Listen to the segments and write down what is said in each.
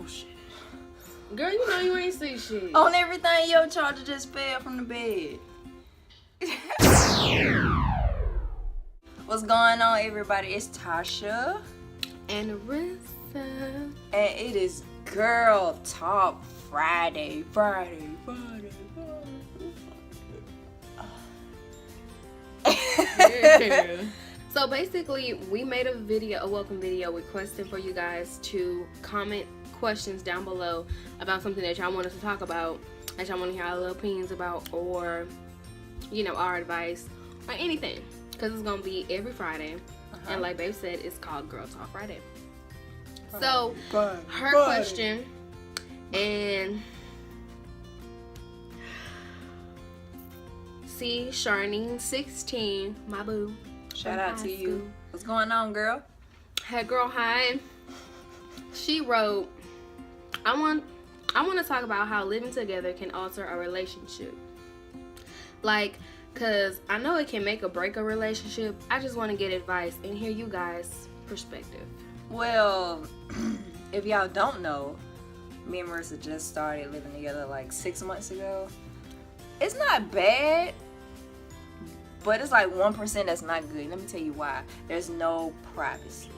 Oh shit. Girl, you know you ain't see shit. On everything, your charger just fell from the bed. What's going on, everybody? It's Tasha. And Arissa. And it is Girl Talk Friday. Yeah. So basically, we made a welcome video requesting for you guys to comment questions down below about something that y'all want us to talk about, that y'all want to hear our little opinions about, or, you know, our advice, or anything. Because it's going to be every Friday. And like Babe said, it's called Girl Talk Friday. So, her question, and C. Charnine 16, my boo. Shout out to you. What's going on, girl? Hey, girl, hi. She wrote, I want to talk about how living together can alter a relationship. Like, because I know it can make or break a relationship. I just want to get advice and hear you guys' perspective. Well, if y'all don't know, me and Marissa just started living together like 6 months ago. It's not bad, but it's like 1% that's not good. Let me tell you why. There's no privacy.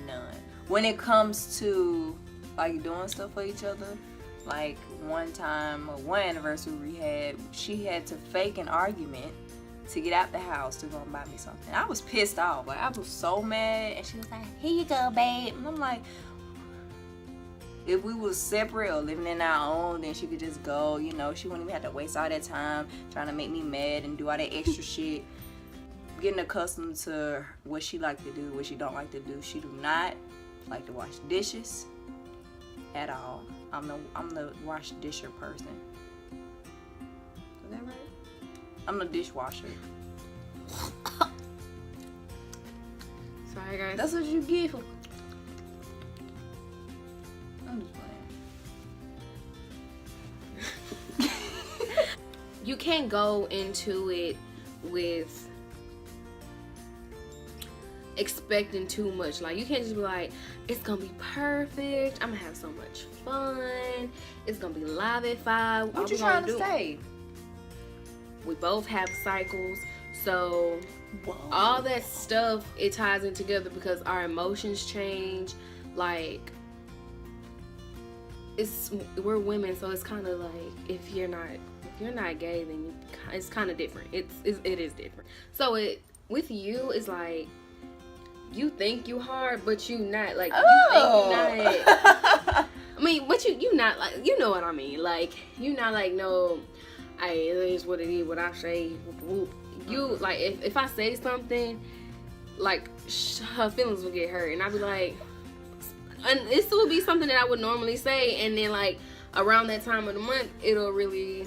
None. When it comes to like doing stuff for each other, like one anniversary we had, she had to fake an argument to get out the house to go and buy me something. I was pissed off. Like, I was so mad. And she was like, here you go, babe. And I'm like, if we was separate or living in our own, then she could just go, you know. She wouldn't even have to waste all that time trying to make me mad and do all that extra shit. Getting accustomed to what she like to do, what she don't like to do. She do not like to wash dishes at all. I'm the wash disher person. Is that right? I'm the dishwasher. Sorry, guys. That's what you get for. I'm just playing. You can't go into it with expecting too much. Like, you can't just be like, it's gonna be perfect, I'm gonna have so much fun, it's gonna be live at 5. What you trying to say? We both have cycles, so all that stuff, it ties in together because our emotions change. Like, we're women, so it's kind of like, if you're not gay, then it's kind of different. It is different. So with you, it's like, you think you hard, but you not. Like, you think you not. I mean, but you not, like, you know what I mean. Like, you not like, no, it is what it is, what I say. You, like, if I say something, like, her feelings will get hurt. And I'll be like, and this will be something that I would normally say. And then, like, around that time of the month, it'll really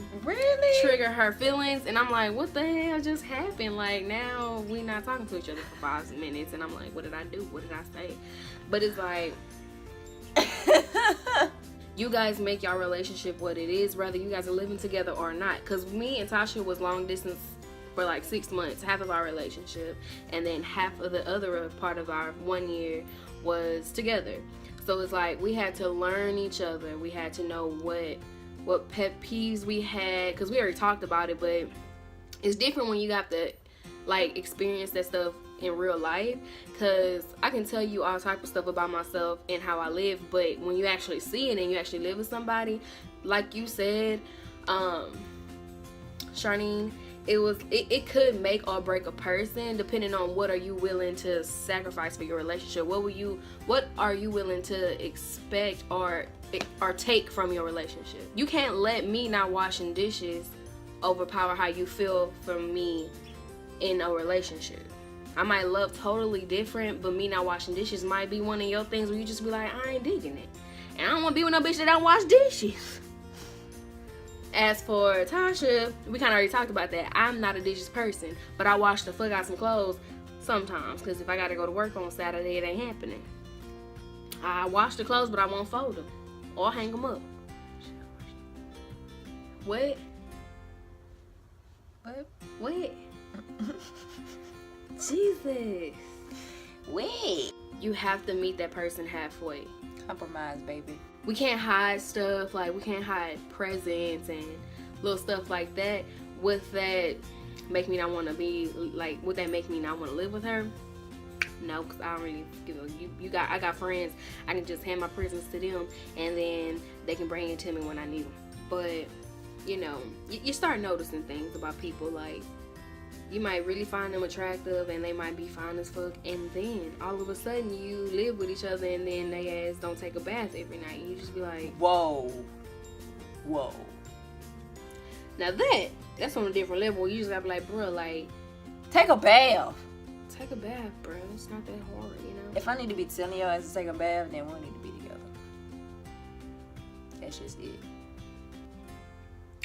trigger her feelings. And I'm like, what the hell just happened? Like, now we not talking to each other for 5 minutes. And I'm like, what did I do? What did I say? But it's like, you guys make your relationship what it is, whether you guys are living together or not. Because me and Tasha was long distance for like 6 months, half of our relationship. And then half of the other part of our 1 year was together. So it's like, we had to learn each other. We had to know what pet peeves we had, because we already talked about it, but it's different when you got to, like, experience that stuff in real life. Because I can tell you all type of stuff about myself and how I live, but when you actually see it and you actually live with somebody, like you said, Charnine, it could make or break a person depending on what are you willing to sacrifice for your relationship. What are you willing to expect or take from your relationship? You can't let me not washing dishes overpower how you feel from me in a relationship. I might love totally different, but me not washing dishes might be one of your things where you just be like, I ain't digging it. And I don't want to be with no bitch that don't wash dishes. As for Tasha, we kind of already talked about that. I'm not a dishes person, but I wash the fuck out some clothes sometimes, because if I got to go to work on Saturday, it ain't happening. I wash the clothes, but I won't fold them or hang them up. What? What? Jesus. Wait. You have to meet that person halfway. Compromise, baby. We can't hide stuff, like we can't hide presents and little stuff like that. Would that make me not want to be like? Would that make me not want to live with her? No, because I don't really give a. I got friends. I can just hand my presents to them, and then they can bring it to me when I need them. But you know, you start noticing things about people. Like you might really find them attractive, and they might be fine as fuck, and then all of a sudden you live with each other, and then they ass don't take a bath every night. And you just be like, whoa. Now that's on a different level. You just gotta be like, bro, like take a bath. Take a bath, bro. It's not that hard, you know. If I need to be telling your ass to take a bath, then we don't need to be together. That's just it.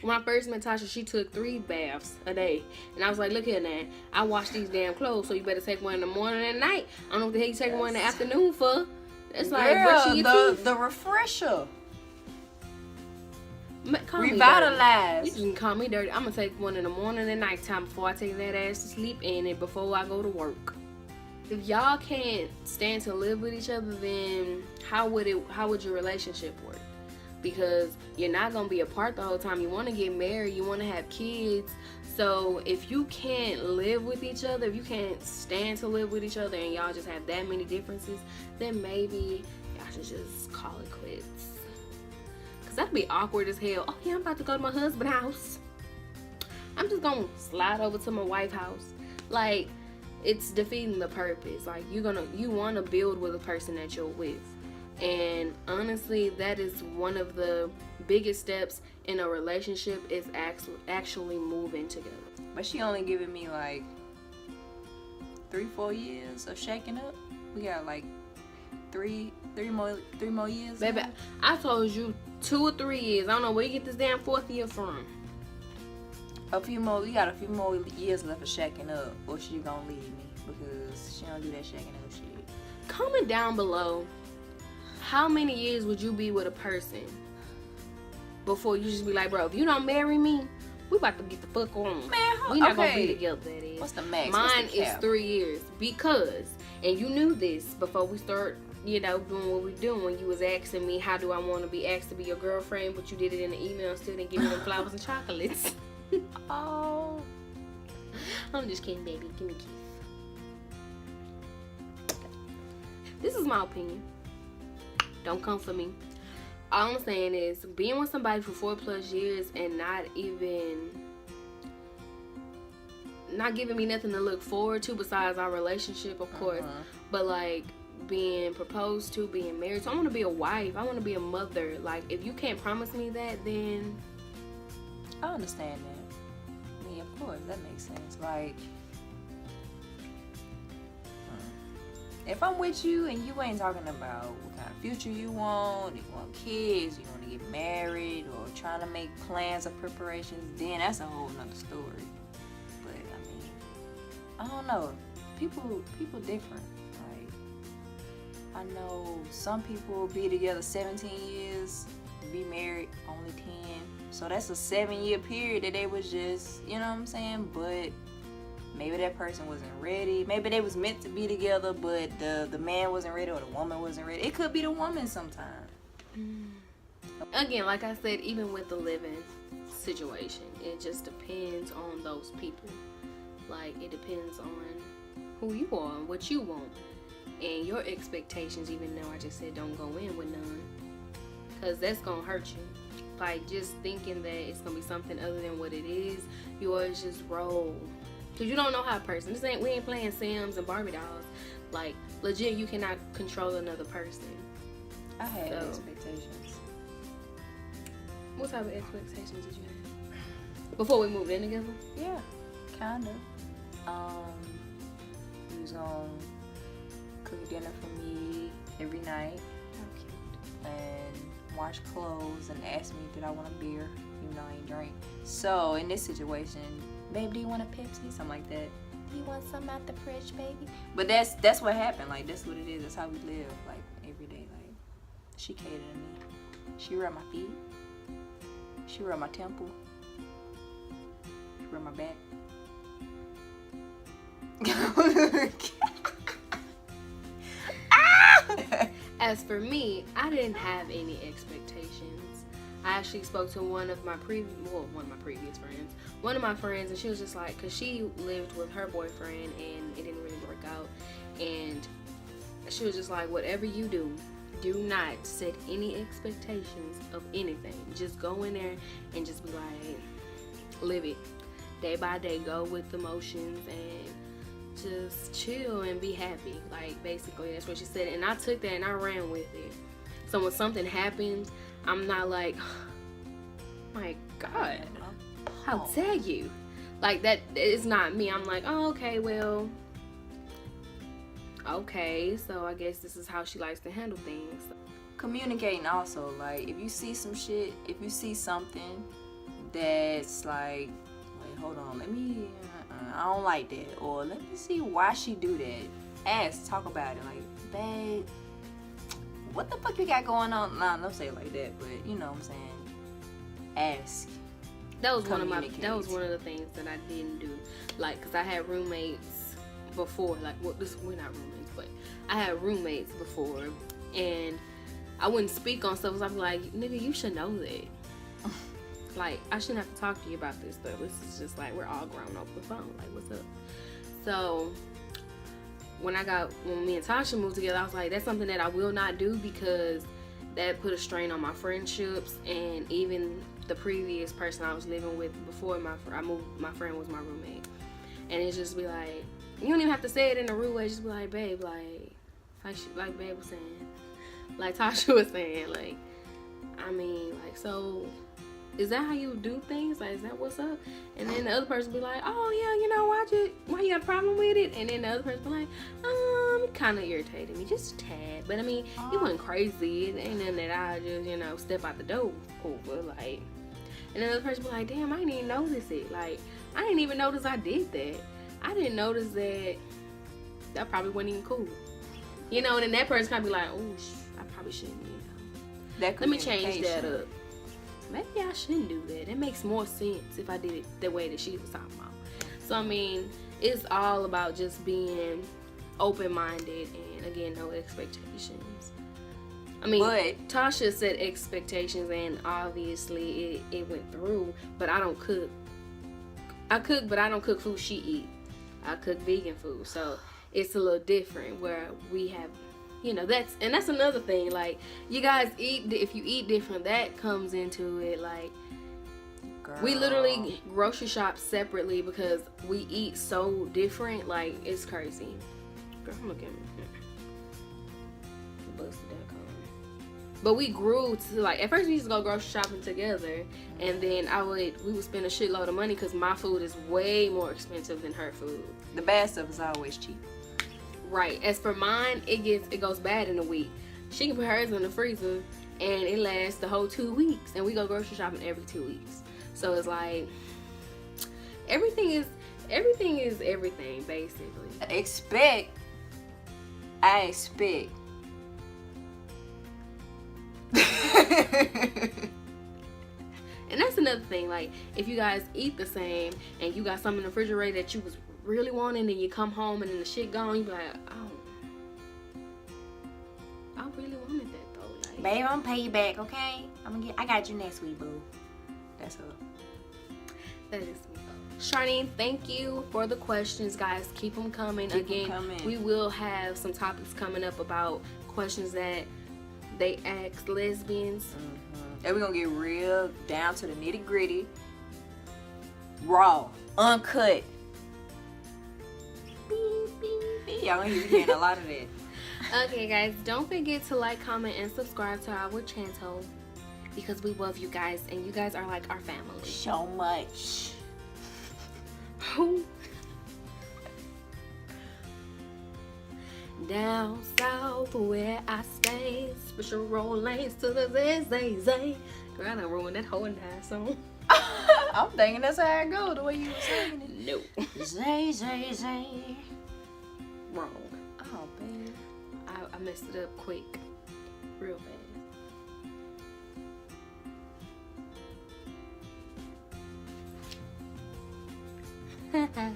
When I first met Tasha, she took 3 baths a day. And I was like, look here now. I wash these damn clothes, so you better take one in the morning and night. I don't know what the hell you taking one in the afternoon for. That's like brushing your teeth. The refresher. Call Revitalize. You just can call me dirty. I'm going to take one in the morning and nighttime before I take that ass to sleep and then before I go to work. If y'all can't stand to live with each other, then how would your relationship work? Because you're not going to be apart the whole time. You want to get married. You want to have kids. So if you can't live with each other, if you can't stand to live with each other and y'all just have that many differences, then maybe y'all should just call it quits. Because that'd be awkward as hell. Oh, yeah, I'm about to go to my husband's house. I'm just going to slide over to my wife's house. Like, it's defeating the purpose. Like, you want to build with a person that you're with. And honestly, that is one of the biggest steps in a relationship is actually moving together. But she only giving me like 3-4 years of shaking up. We got like three more years. Baby, now. I told you 2 or 3 years. I don't know where you get this damn 4th year from. We got a few more years left of shaking up, or she gonna leave me because she don't do that shaking up shit. Comment down below. How many years would you be with a person before you just be like, bro, if you don't marry me, we about to get the fuck on. Man, we not gonna be together, that is. What's the max? Mine is 3 years because, and you knew this before we start, doing what we doing, when you was asking me how do I want to be asked to be your girlfriend, but you did it in the email and still didn't give me them flowers and chocolates. Oh. I'm just kidding, baby. Give me a kiss. This is my opinion. Don't come for me. All I'm saying is being with somebody for 4+ years and not giving me nothing to look forward to besides our relationship, of course, but like being proposed to, being married. So I want to be a wife. I want to be a mother. Like, if you can't promise me that, then I understand that. I mean, of course, that makes sense. Like, if I'm with you and you ain't talking about what kind of future you want kids, you want to get married, or trying to make plans or preparations, then that's a whole nother story. But I mean, I don't know. People different. Like, I know some people be together 17 years, be married only 10. So that's a 7-year period that they was just, you know what I'm saying? But maybe that person wasn't ready. Maybe they was meant to be together, but the man wasn't ready or the woman wasn't ready. It could be the woman sometimes. Again, like I said, even with the living situation, it just depends on those people. Like, it depends on who you are and what you want and your expectations, even though I just said don't go in with none, because that's gonna hurt you. Like, just thinking that it's gonna be something other than what it is, you always just roll. Because you don't know how a person, we ain't playing Sims and Barbie dolls. Like, legit, you cannot control another person. I had expectations. What type of expectations did you have? Before we moved in together? Yeah, kind of. He was gonna cook dinner for me every night. How cute. And wash clothes and ask me did I want a beer, even though I ain't drink. So in this situation, babe, do you want a Pepsi? Something like that. Do you want some out the fridge, baby? But that's what happened. Like, that's what it is. That's how we live. Like, every day. Like, she catered to me. She rubbed my feet. She rubbed my temple. She rubbed my back. As for me, I didn't have any expectations. I actually spoke to one of my previous friends, and she was just like, cause she lived with her boyfriend and it didn't really work out, and she was just like, whatever you do not set any expectations of anything. Just go in there and just be like, live it day by day, go with the motions and just chill and be happy. Like, basically that's what she said, and I took that and I ran with it. So when something happens, I'm not like, my God, how dare you? Like, that is not me. I'm like, oh, okay, well, okay, so I guess this is how she likes to handle things. Communicating also, like, if you see some shit, if you see something that's like, wait, hold on, let me, I don't like that, or let me see why she do that. Ask, talk about it, like, babe, what the fuck you got going on? Nah, don't say it like that, but you know what I'm saying. Ask. That was one of the things that I didn't do, like, cause I had roommates before, like, well, we're not roommates, but I had roommates before, and I wouldn't speak on stuff. So I'm like, nigga, you should know that. Like, I shouldn't have to talk to you about this stuff. This is just like, we're all grown over the phone. Like, what's up? So when me and Tasha moved together, I was like, that's something that I will not do, because that put a strain on my friendships, and even the previous person I was living with before I moved, my friend was my roommate. And it's just be like, you don't even have to say it in a rude way. Just be like, babe, like babe was saying, like Tasha was saying, like, I mean, like, so is that how you do things? Like, is that what's up? And then the other person be like, oh yeah, you know, why you got a problem with it? And then the other person be like, it kind of irritated me, just a tad. But I mean, it wasn't crazy. It ain't nothing that I just, you know, step out the door over, like. And then the other person be like, damn, I didn't even notice it. Like, I didn't even notice I did that. I didn't notice that probably wasn't even cool. You know, and then that person kind of be like, oh, I probably shouldn't, you know. Let me change that up. Maybe I shouldn't do that. It makes more sense if I did it the way that she was talking about. So, I mean, it's all about just being open-minded and, again, no expectations. I mean, but Tasha said expectations, and obviously it went through, but I don't cook. I cook, but I don't cook food she eat. I cook vegan food, so it's a little different where we have, you know, that's another thing. Like, you guys if you eat different, that comes into it. Like, girl, we literally grocery shop separately because we eat so different. Like, it's crazy. Girl, look at me. Busted that color. But we grew to, like, at first we used to go grocery shopping together, and then we would spend a shitload of money because my food is way more expensive than her food. The bad stuff is always cheap. Right. As for mine, it goes bad in a week. She can put hers in the freezer and it lasts the whole 2 weeks, and we go grocery shopping every 2 weeks. So it's like, everything is everything basically. I expect. And that's another thing, like, if you guys eat the same and you got something in the refrigerator that you was really wanting, and you come home and then the shit gone, you be like, oh, I really wanted that though. Like, babe, I'm gonna pay you back, okay? I got you next week, boo. That's her. That is me. Charnene, thank you for the questions, guys. Keep them coming. We will have some topics coming up about questions that they ask lesbians. And we're gonna get real down to the nitty gritty, raw, uncut. Beep, beep, beep. Y'all gonna hear me getting a lot of that. Okay, guys, don't forget to like, comment, and subscribe to our channel, because we love you guys, and you guys are like our family. So much. Down south where I stay, special roll lanes to the zay. Girl, I done ruined that whole entire song. I'm thinking that's how I go, the way you were saying it. No. Zay. Wrong. Oh, babe. I messed it up quick. Real bad.